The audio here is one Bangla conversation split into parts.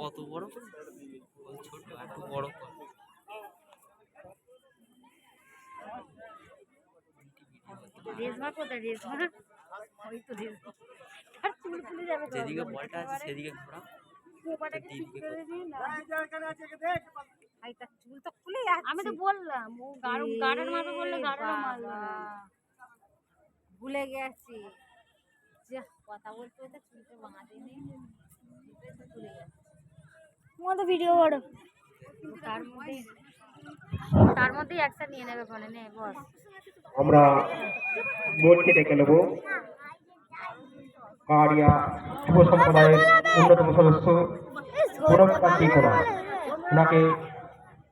অত বড় ছোট একটু বড় রেশমা কোথায়? রেশমা ওই তো রেশমা আর চুল খুলে যাবে। যেদিকে বলটা আছে সেদিকে ঘোরা। চুল তো খুলে যাচ্ছে। আমি তো বললাম ও গাড়ের মাথা বললে গাড়েরও মারলো। ভুলে গেছি যে কথা বলতে বলতে চুলটা বাঁধে নেই, ভুলে যাচ্ছে। তোমাদের ভিডিও বড় তার মধ্যেই একসাথে নিয়ে নেবে ফোনে নে বস। আমরা বোর্ডকে ডেকে নেব। কারিয়া যুব সম্প্রদায়ের অন্যতম সদস্য পুরস্কারটি করা, ওনাকে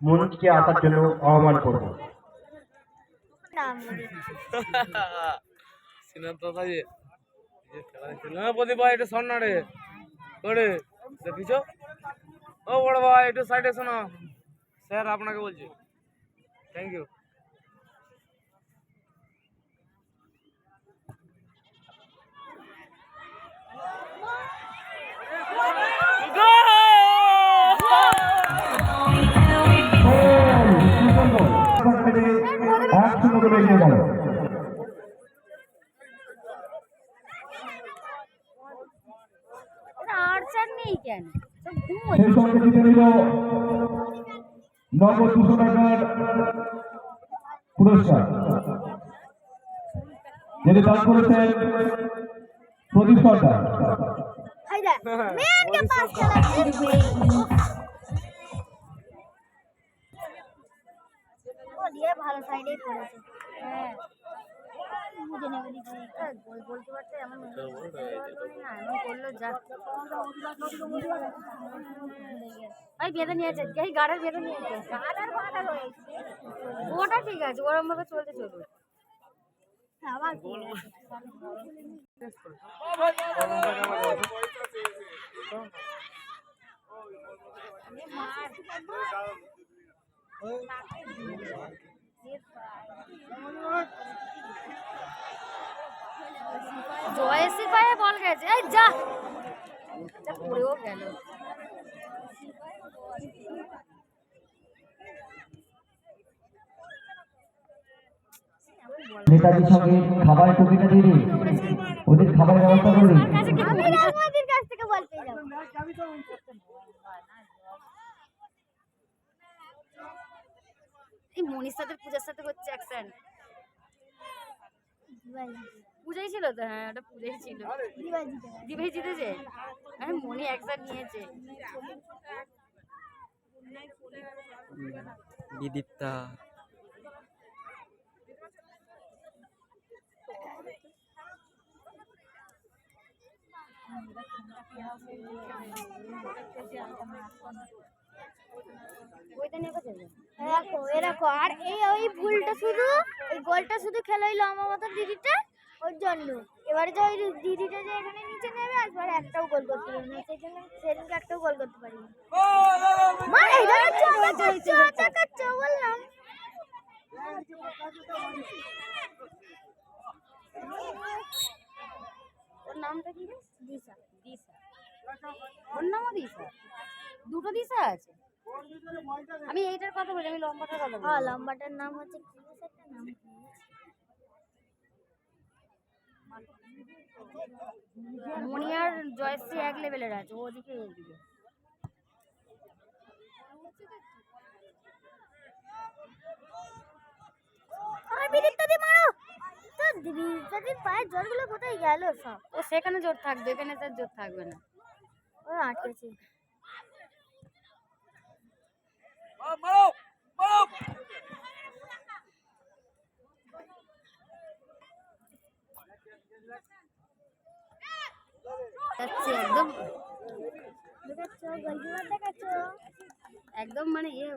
মঞ্চে আসার জন্য আহ্বান করব। প্রদীপ ভাই একটু শোন না রে, করে দেখিছো? ও বড় ভাই একটু সাইডে শোনো, স্যার আপনাকে বলছি। Thank you. নগদ 200 টাকার পুরস্কার যেটি দান করেছেন প্রদীপ সরকার। ভালো সাইডেই পড়েছে। হ্যাঁ বুঝে নেবে বলতে পারছে এমন করলো যা বেঁধে নিয়েছে, এই গাড়ার বেঁধে নিয়েছে। ওটা ঠিক আছে, ওরম ভাবে চলতে চলবে। আবার জয়সী পায়ে বল গেছে, এই যা পড়েও গেল। নেতাজির সঙ্গে খাবারের টুপিটা দিয়ে দিন, ওদের খাবারের ব্যবস্থা করে দিন। এই মনীষাদের পূজার সাথে হচ্ছে অ্যাকশন। পূজাই ছিল তো? হ্যাঁ ওটা পূজাই ছিল। দিবাই জিতেছে। হ্যাঁ মনি অ্যাকশন নিয়েছে। বিদীপ্তা এরকম আর এই ওই ভুলটা শুধু ওই গোলটা শুধু খেলাইলো আমার মতন দিদিটা, ওর জন্য। এবারে যে ওই দিদিটা যে এখানে নিচে নেবে একবার একটাও গোল করতে পারবে না, সেই জন্য সেদিনকে একটাও গোল করতে পারিনি। বললাম ওর নামটা কি? দিশা। দিশা ওর নামও দিশা? দুটো দিশা আছে? আমি এইটার কথা বলি, আমি লম্বাটার কথা বলি। হ্যাঁ লম্বাটার নাম হচ্ছে মনি আর জয়শ্রী এক লেভেলের আছে, ওদিকে ওদিকে। পায়ের জোরগুলো কোথায় গেল সব? ও সেখানে জোর থাকবে, এখানে তার জোর থাকবে না। ও আটকেছে। একদম দেখাচ্ছ গোলকিপার দেখাচ্ছ একদম মানে ইয়ে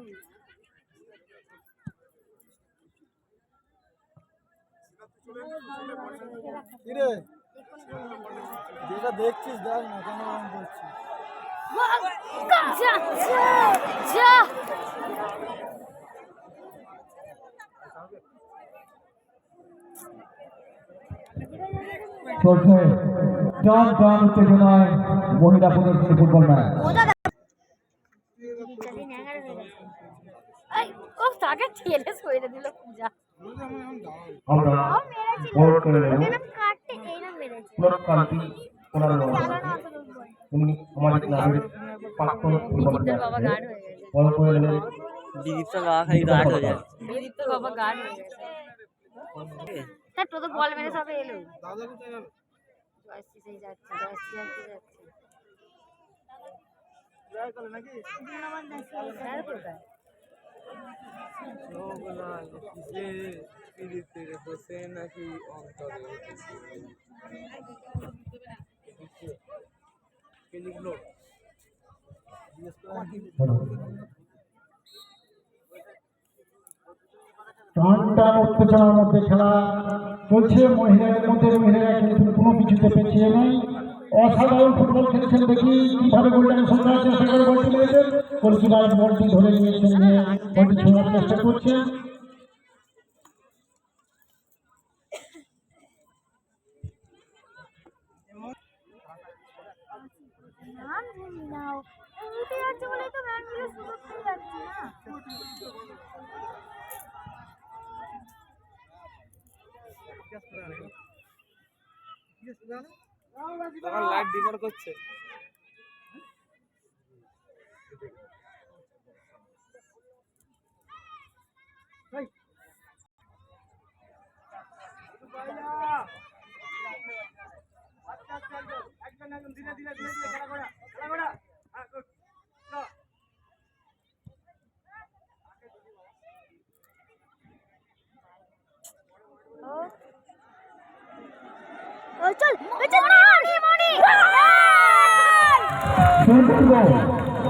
কিরে যেটা দেখছিস দেখ না কেন এরকম করছিস চলছে টান টান উত্তেজনায় মহিলা প্রদর্শনী ফুটবল ম্যাচ। তাকে ঠেলে সইরে দিল পূজা আমরা ভোট করে নেব কাটতে এইরকম মেরেছে পুরস্কারটি ওনার উনি আমাদের ক্লাবের প্রাক্তন ফুটবল ম্যাচ বল করে নেবেন বিদীপ্ত বাবা খালি গার্ড হয়ে যায় বিদীপ্ত বাবা গার্ড হয়ে গেছে হ্যাঁ তো বল মেরে সবে এলো দাদা কোথায় গেল জয়শ্রী সেই যাচ্ছে জয়শ্রী যাচ্ছে জয় করে নাকি স্যার কোথায় বসে নাকি অন্তরে কে লিখলো? টান টান উত্তেজনার মধ্যে খেলা চলছে মহিলাদের মধ্যে। মহিলারা কিন্তু কোনো কিছুতে পেছিয়ে নেই, অসাধারণ ফুটবল খেলেছেন। দেখি কিভাবে গোলটাকে সন্ধান চেষ্টা করে বল তুলে দিয়েছেন, গোলকিপার বলটি ধরে নিয়েছেন, নিয়ে বলটি ছোঁয়ার চেষ্টা করছেন। নাম জানি না উঠে যাচ্ছে বলেই তো ম্যানগুলো সুযোগ পেয়ে যাচ্ছে না তখন লাইট ডিমার করছে। চল মনি সুন্দর